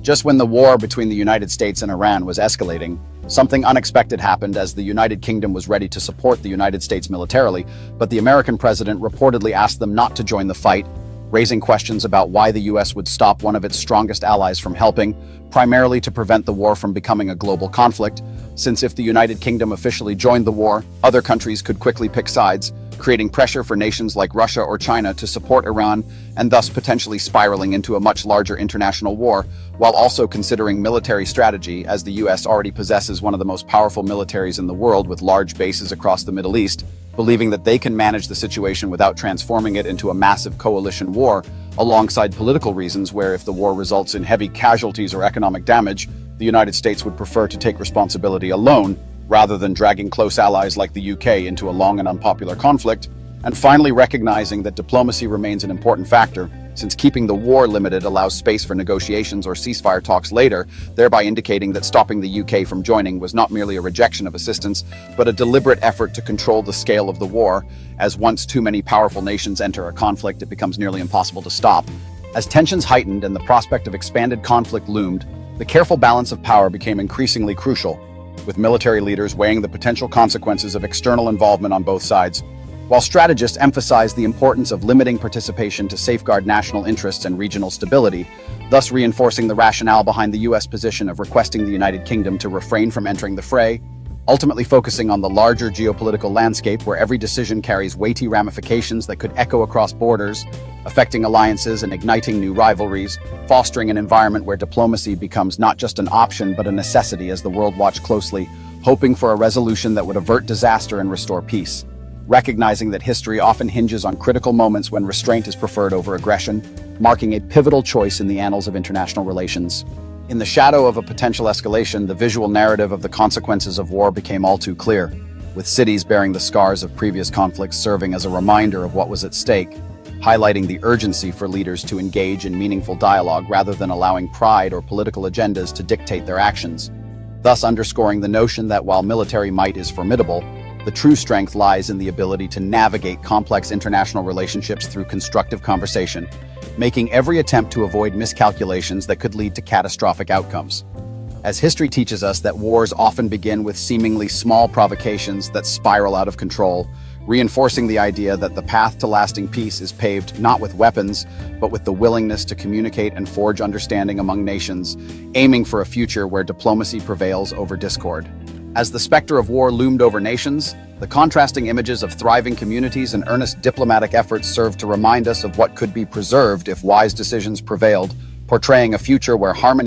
Just when the war between the United States and Iran was escalating, something unexpected happened as the United Kingdom was ready to support the United States militarily, but the American president reportedly asked them not to join the fight, raising questions about why the US would stop one of its strongest allies from helping, primarily to prevent the war from becoming a global conflict, since if the United Kingdom officially joined the war, other countries could quickly pick sides, creating pressure for nations like Russia or China to support Iran, and thus potentially spiraling into a much larger international war, while also considering military strategy, as the US already possesses one of the most powerful militaries in the world with large bases across the Middle East, believing that they can manage the situation without transforming it into a massive coalition war, alongside political reasons where if the war results in heavy casualties or economic damage, the United States would prefer to take responsibility alone, rather than dragging close allies like the UK into a long and unpopular conflict, and finally recognizing that diplomacy remains an important factor, since keeping the war limited allows space for negotiations or ceasefire talks later, thereby indicating that stopping the UK from joining was not merely a rejection of assistance, but a deliberate effort to control the scale of the war, as once too many powerful nations enter a conflict, it becomes nearly impossible to stop. As tensions heightened and the prospect of expanded conflict loomed, the careful balance of power became increasingly crucial, with military leaders weighing the potential consequences of external involvement on both sides, while strategists emphasized the importance of limiting participation to safeguard national interests and regional stability, thus reinforcing the rationale behind the US position of requesting the United Kingdom to refrain from entering the fray, ultimately focusing on the larger geopolitical landscape where every decision carries weighty ramifications that could echo across borders, affecting alliances and igniting new rivalries, fostering an environment where diplomacy becomes not just an option but a necessity as the world watched closely, hoping for a resolution that would avert disaster and restore peace. Recognizing that history often hinges on critical moments when restraint is preferred over aggression, marking a pivotal choice in the annals of international relations. In the shadow of a potential escalation, the visual narrative of the consequences of war became all too clear, with cities bearing the scars of previous conflicts serving as a reminder of what was at stake, highlighting the urgency for leaders to engage in meaningful dialogue rather than allowing pride or political agendas to dictate their actions, thus underscoring the notion that while military might is formidable, the true strength lies in the ability to navigate complex international relationships through constructive conversation, making every attempt to avoid miscalculations that could lead to catastrophic outcomes. As history teaches us that wars often begin with seemingly small provocations that spiral out of control, reinforcing the idea that the path to lasting peace is paved not with weapons, but with the willingness to communicate and forge understanding among nations, aiming for a future where diplomacy prevails over discord. As the specter of war loomed over nations, the contrasting images of thriving communities and earnest diplomatic efforts served to remind us of what could be preserved if wise decisions prevailed, portraying a future where harmony